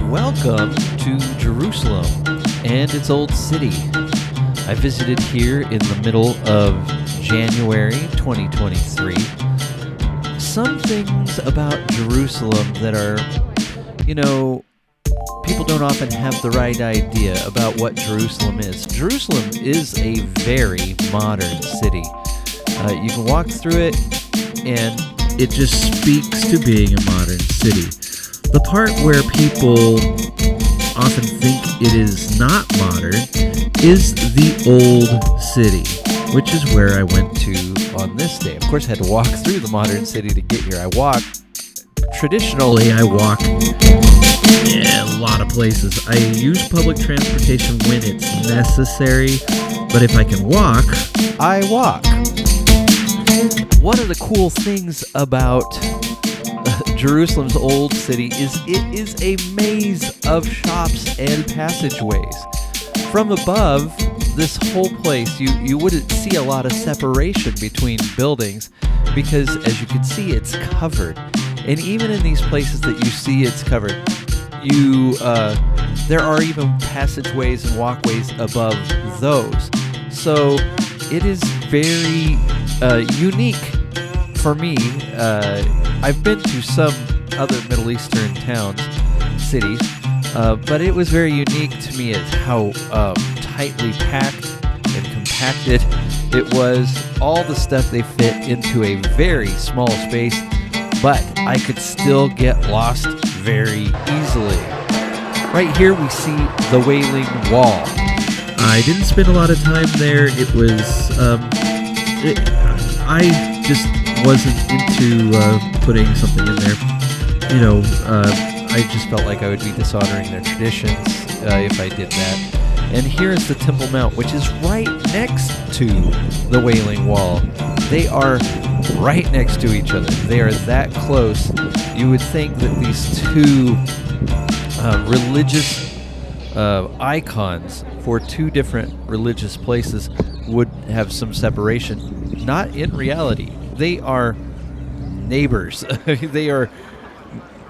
Welcome to Jerusalem and its old city. I visited here in the middle of January 2023. Some things about Jerusalem that are, people don't often have the right idea about what Jerusalem is. Jerusalem is a very modern city. You can walk through it and it just speaks to being a modern city. The part where people often think it is not modern is the old city, which is where I went to on this day. Of course, I had to walk through the modern city to get here. Traditionally, I walk a lot of places. I use public transportation when it's necessary, but if I can walk, I walk. One of the cool things about Jerusalem's old city is it is a maze of shops and passageways. From above, this whole place, you wouldn't see a lot of separation between buildings because, as you can see, it's covered. And even in these places that you see it's covered, there are even passageways and walkways above those. So it is very unique for me. I've been to some other Middle Eastern towns, cities, but it was very unique to me as how tightly packed and compacted it was. All the stuff they fit into a very small space, but I could still get lost very easily. Right here we see the Wailing Wall. I didn't spend a lot of time there. It was, I just wasn't into putting something in there. I just felt like I would be dishonoring their traditions if I did that. And here is the Temple Mount, which is right next to the Wailing Wall. They are right next to each other. They are that close. You would think that these two religious icons for two different religious places would have some separation. Not in reality. They are neighbors. They are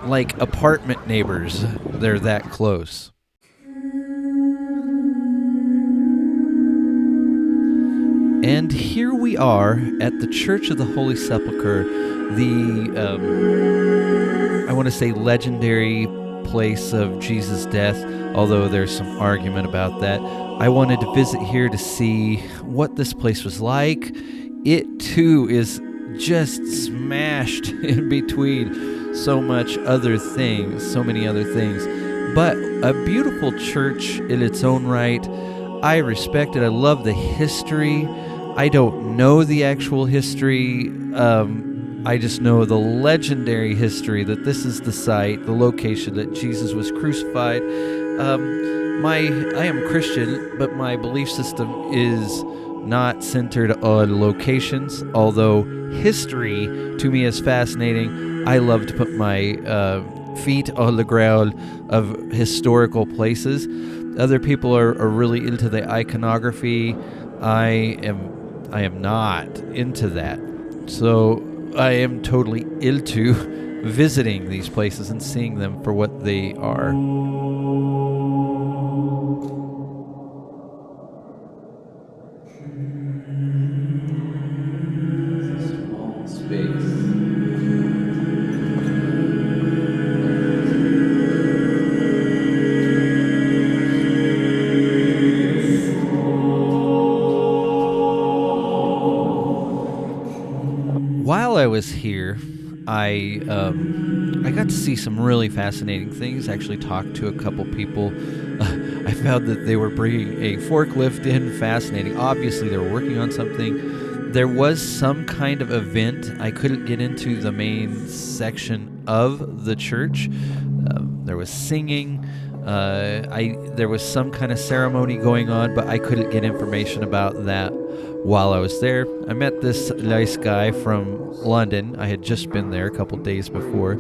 like apartment neighbors. They're that close. And here we are at the Church of the Holy Sepulchre, I want to say legendary place of Jesus' death, although there's some argument about that. I wanted to visit here to see what this place was like. It too is just smashed in between so many other things, but a beautiful church in its own right. I respect it. I love the history. I don't know the actual history. I just know the legendary history that this is the site, the location that Jesus was crucified. I am Christian, but my belief system is not centered on locations, although history to me is fascinating. I love to put my feet on the ground of historical places. Other people are really into the iconography. I am not into that. So I am totally into visiting these places and seeing them for what they are. Small space. While I was here, I got to see some really fascinating things. I actually talked to a couple people. I found that they were bringing a forklift in. Fascinating. Obviously, they were working on something. There was some kind of event. I couldn't get into the main section of the church. There was singing. There was some kind of ceremony going on, but I couldn't get information about that while I was there. I met this nice guy from London. I had just been there a couple days before.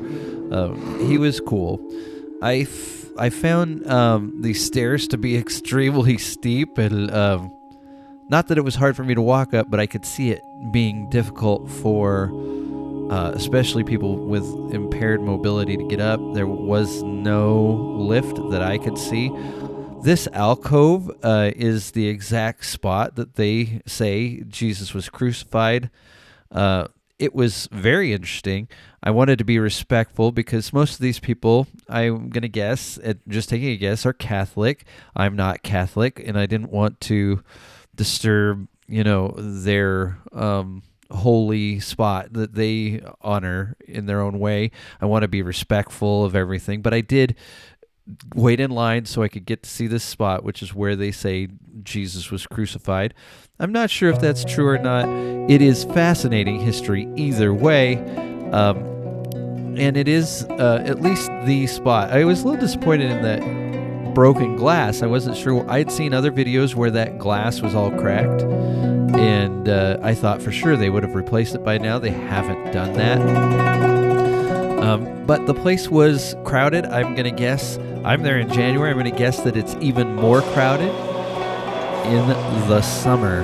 He was cool. I found the stairs to be extremely steep, and not that it was hard for me to walk up, but I could see it being difficult for especially people with impaired mobility to get up. There was no lift that I could see. This alcove is the exact spot that they say Jesus was crucified. It was very interesting. I wanted to be respectful because most of these people, I'm going to guess, just taking a guess, are Catholic. I'm not Catholic, and I didn't want to disturb, their holy spot that they honor in their own way. I want to be respectful of everything, but I did wait in line so I could get to see this spot, which is where they say Jesus was crucified. I'm not sure if that's true or not. It is fascinating history either way, and it is at least the spot. I was a little disappointed in that broken glass. I wasn't sure. I'd seen other videos where that glass was all cracked, and I thought for sure they would have replaced it by now. They haven't done that. But the place was crowded. I'm going to guess, I'm there in January, I'm going to guess that it's even more crowded in the summer.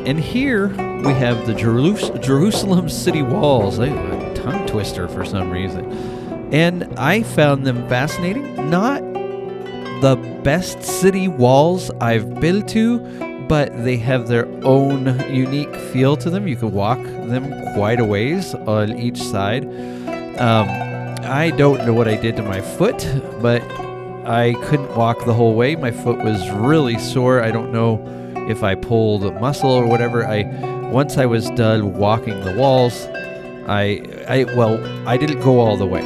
And here we have the Jerusalem city walls. A tongue twister for some reason. And I found them fascinating. Not the best city walls I've been to, but they have their own unique feel to them. You can walk them quite a ways on each side. I don't know what I did to my foot, but I couldn't walk the whole way. My foot was really sore. I don't know if I pulled a muscle or whatever. Once I was done walking the walls, I didn't go all the way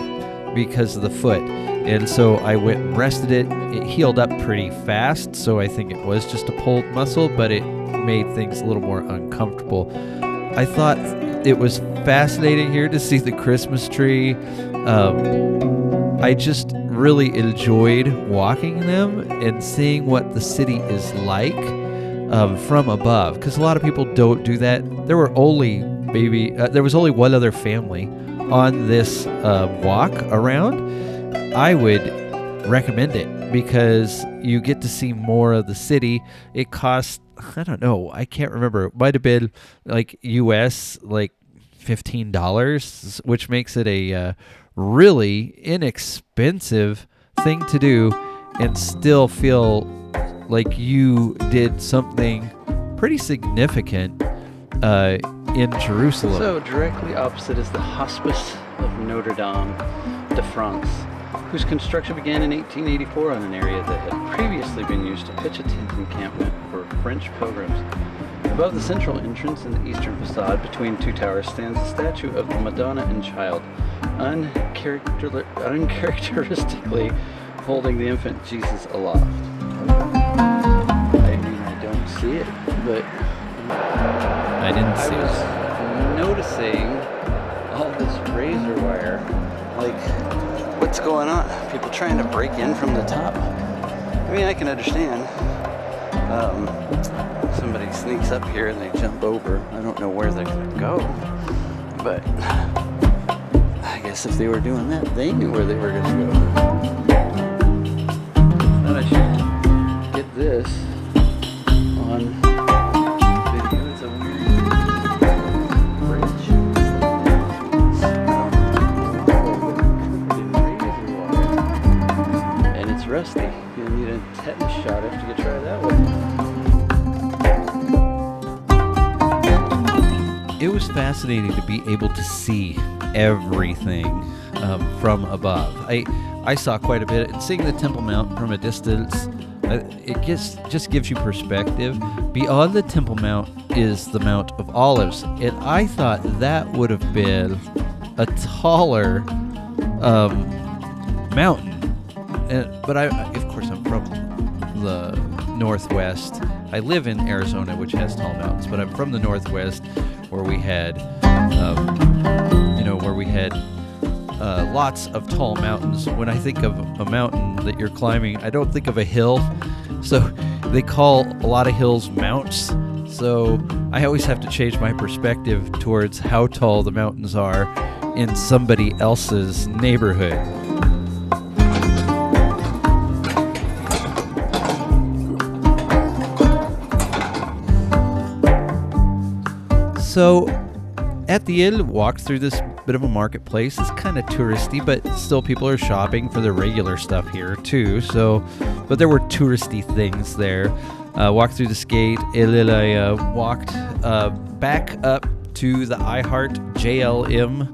because of the foot. And so I went and rested it. It healed up pretty fast, so I think it was just a pulled muscle, but it made things a little more uncomfortable. I thought it was fascinating here to see the Christmas tree. I just really enjoyed walking them and seeing what the city is like from above, because a lot of people don't do that. There was only one other family on this walk around. I would recommend it because you get to see more of the city. It costs, I don't know, I can't remember. It might have been like US, like $15, which makes it a really inexpensive thing to do and still feel like you did something pretty significant in Jerusalem. So directly opposite is the Hospice of Notre Dame de France, whose construction began in 1884 on an area that had previously been used to pitch a tent encampment for French pilgrims. Above the central entrance in the eastern facade between two towers stands a statue of the Madonna and Child, uncharacteristically holding the infant Jesus aloft. I mean, I don't see it, but I didn't see I was noticing all this razor wire. Like, what's going on? People trying to break in from the top. I mean, I can understand. Somebody sneaks up here and they jump over. I don't know where they're gonna go, but I guess if they were doing that, they knew where they were gonna go. Thought I should get this on video. It's a weird bridge. And it's rusty. You'll need a tetanus shot after you try that one. It was fascinating to be able to see everything from above. I saw quite a bit, and seeing the Temple Mount from a distance, it just gives you perspective. Beyond the Temple Mount is the Mount of Olives, and I thought that would have been a taller mountain. But of course, I'm from the Northwest. I live in Arizona, which has tall mountains, but I'm from the Northwest, where we had, lots of tall mountains. When I think of a mountain that you're climbing, I don't think of a hill. So they call a lot of hills mounts. So I always have to change my perspective towards how tall the mountains are in somebody else's neighborhood. So at the end, walked through this bit of a marketplace. It's kind of touristy, but still people are shopping for their regular stuff here too. So, but there were touristy things there. Walked through this gate, and then I walked back up to the iHeart JLM,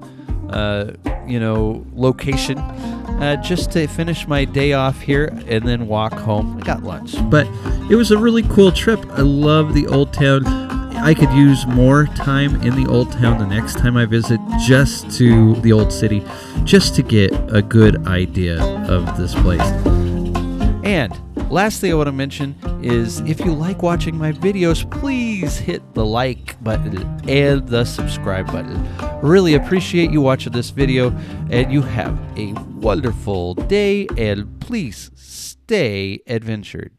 location, just to finish my day off here and then walk home. I got lunch, but it was a really cool trip. I love the Old Town. I could use more time in the Old Town the next time I visit, just to the Old City, just to get a good idea of this place. And lastly, I want to mention is if you like watching my videos, please hit the like button and the subscribe button. Really appreciate you watching this video, and you have a wonderful day, and please stay adventured.